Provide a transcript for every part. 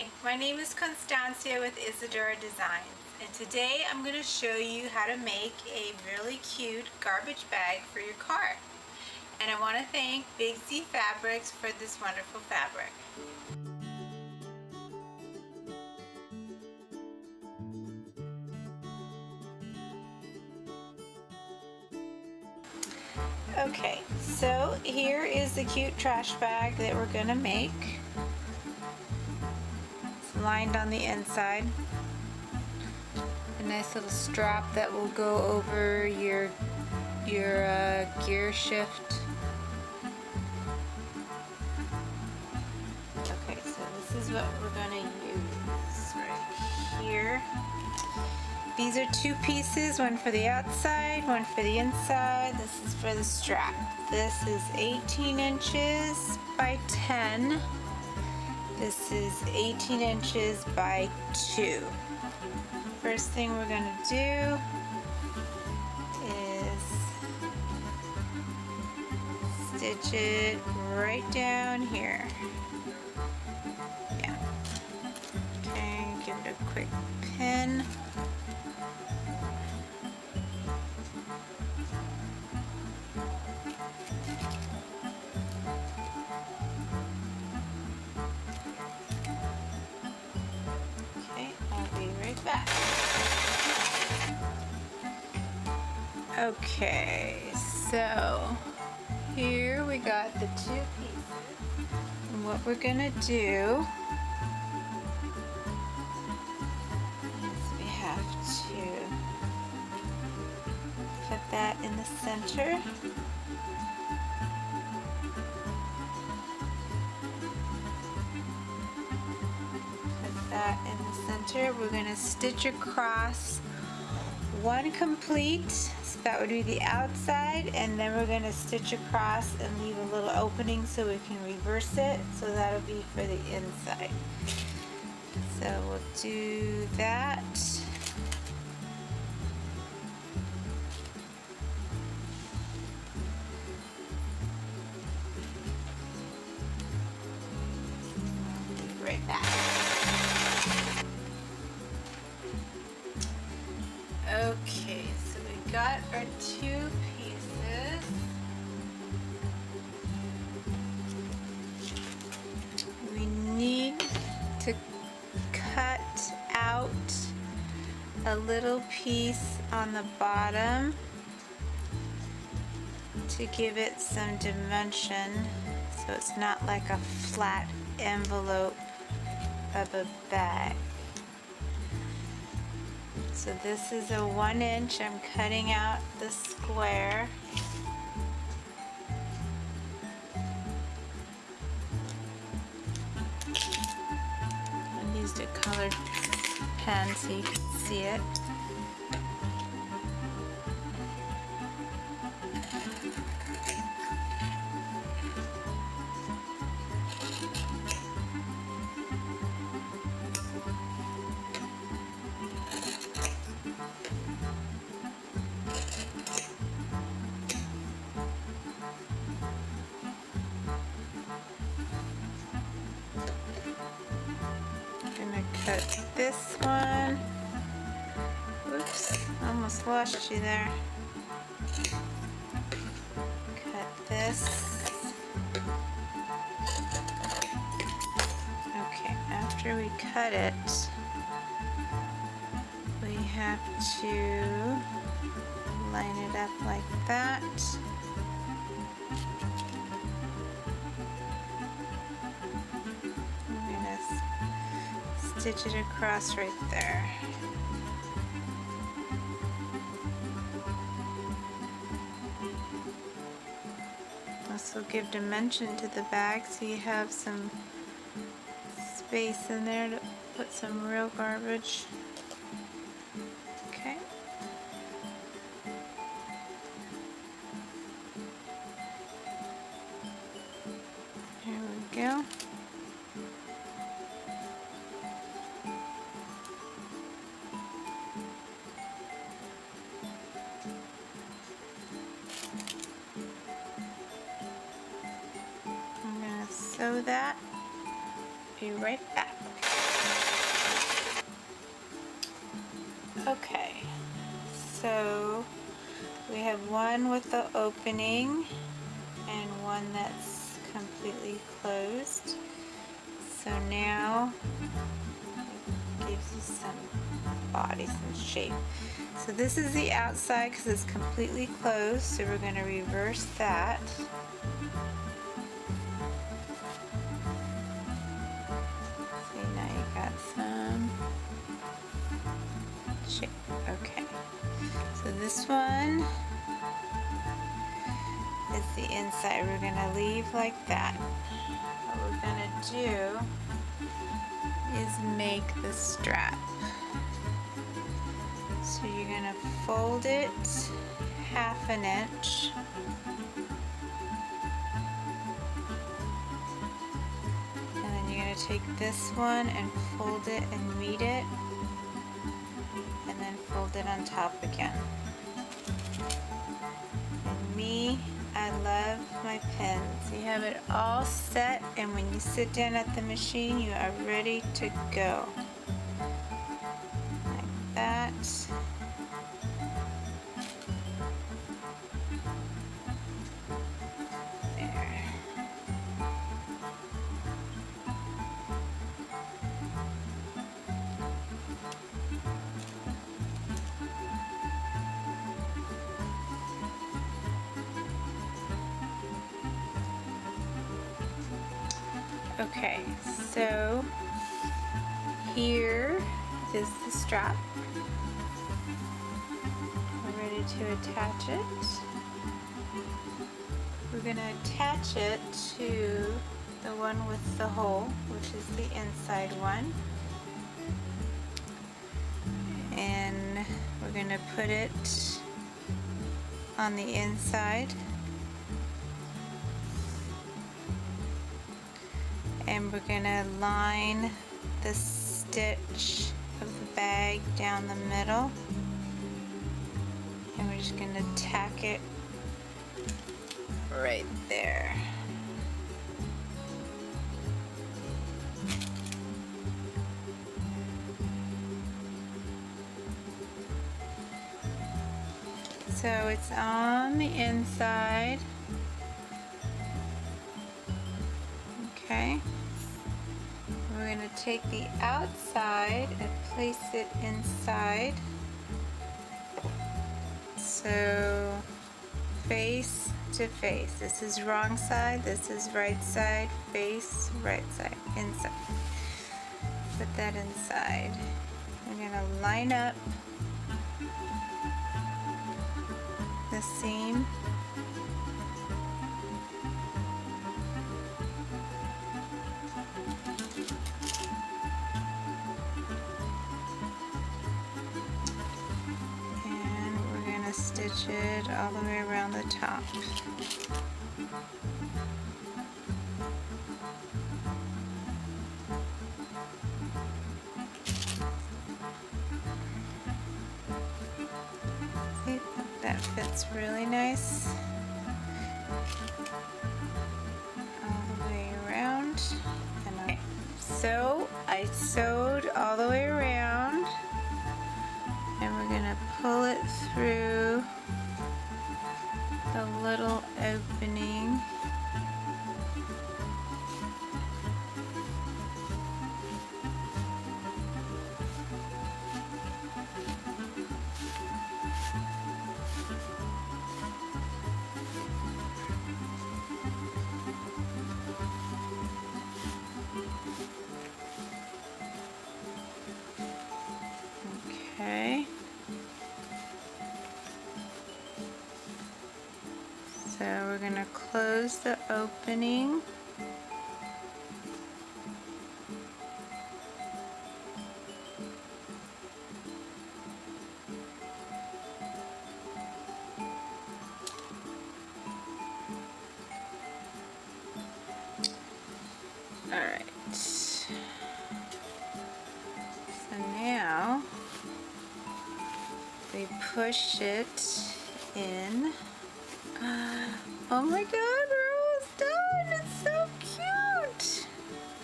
Hi, my name is Constancia with Isidora Designs, and today I'm going to show you how to make a really cute garbage bag for your car. And I want to thank BigZFabric for this wonderful fabric. Okay, so here is the cute trash bag that we're going to make. It's lined on the inside. A nice little strap that will go over your gear shift. Okay, so this is what we're going to use right here. These are two pieces, one for the outside, one for the inside. This is for the strap. This is 18 inches by 10. This is 18 inches by 2. First thing we're going to do is stitch it right down here. Yeah. Okay, give it a quick pin. Okay, I'll be right back. Okay, so here we got the two pieces, and what we're gonna do is we have to put that in the center. Put that in the center. We're gonna stitch across one complete, so that would be the outside, and then we're going to stitch across and leave a little opening so we can reverse it, so that'll be for the inside. So we'll do that. I'll be right back. Okay, so we got our two pieces. We need to cut out a little piece on the bottom to give it some dimension, so it's not like a flat envelope of a bag. So this is a 1 inch. I'm cutting out the square. I used a colored pen so you can see it. Cut this one. Oops, almost lost you there. Cut this. Okay, after we cut it, we have to line it up like that. Stitch it across right there. This will give dimension to the bag, so you have some space in there to put some real garbage. Okay. Here we go. Sew that be right back. Okay, so we have one with the opening and one that's completely closed. So now it gives you some body, some shape. So this is the outside because it's completely closed, so we're going to reverse that. See, now you got some shape. Okay, so this one is the inside. We're going to leave like that. What we're going to do is make the strap. So you're going to fold it ½ inch. And then you're going to take this one and fold it and meet it. And then fold it on top again. And me, I love my pins. You have it all set, and when you sit down at the machine, you are ready to go. Like that. There. Okay, so here is the strap. We're ready to attach it. We're going to attach it to the one with the hole, which is the inside one. And we're going to put it on the inside. And we're going to line the stitch of the bag down the middle, and we're just going to tack it right there. So it's on the inside. Okay. We're going to take the outside and place it inside. So face to face. This is wrong side, this is right side, face, right side, inside. Put that inside. I'm going to line up the seam. Stitch it all the way around the top. See, that fits really nice all the way around. And so I sewed all the way around, and we're going to pull it through the little opening. Okay. So we're going to close the opening. Alright. So now we push it in. Oh my god, we're almost done! It's so cute!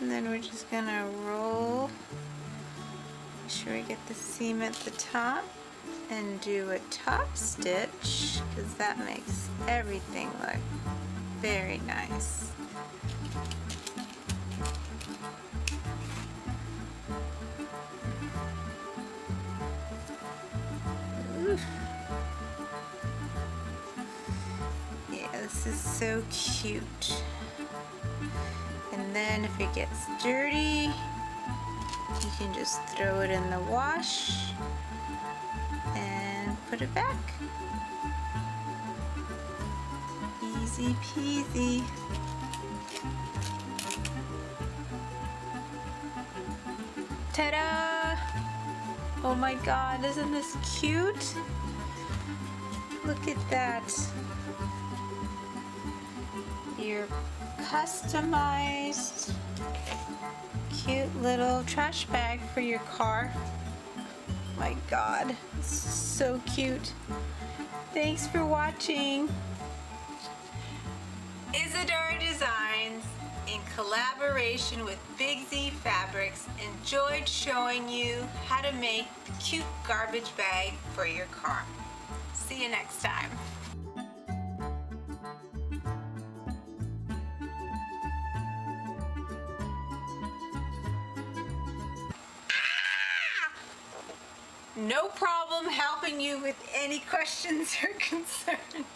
And then we're just gonna roll. Make sure we get the seam at the top and do a top stitch, because that makes everything look very nice. Oof. Yeah, this is so cute. And then if it gets dirty, you can just throw it in the wash and put it back. Easy peasy. Ta-da! Oh my God, isn't this cute? Look at that. Your customized cute little trash bag for your car. My God, it's so cute. Thanks for watching. Isidora Designs, in collaboration with BigZFabrics, enjoyed showing you how to make the cute garbage bag for your car. See you next time. No problem helping you with any questions or concerns.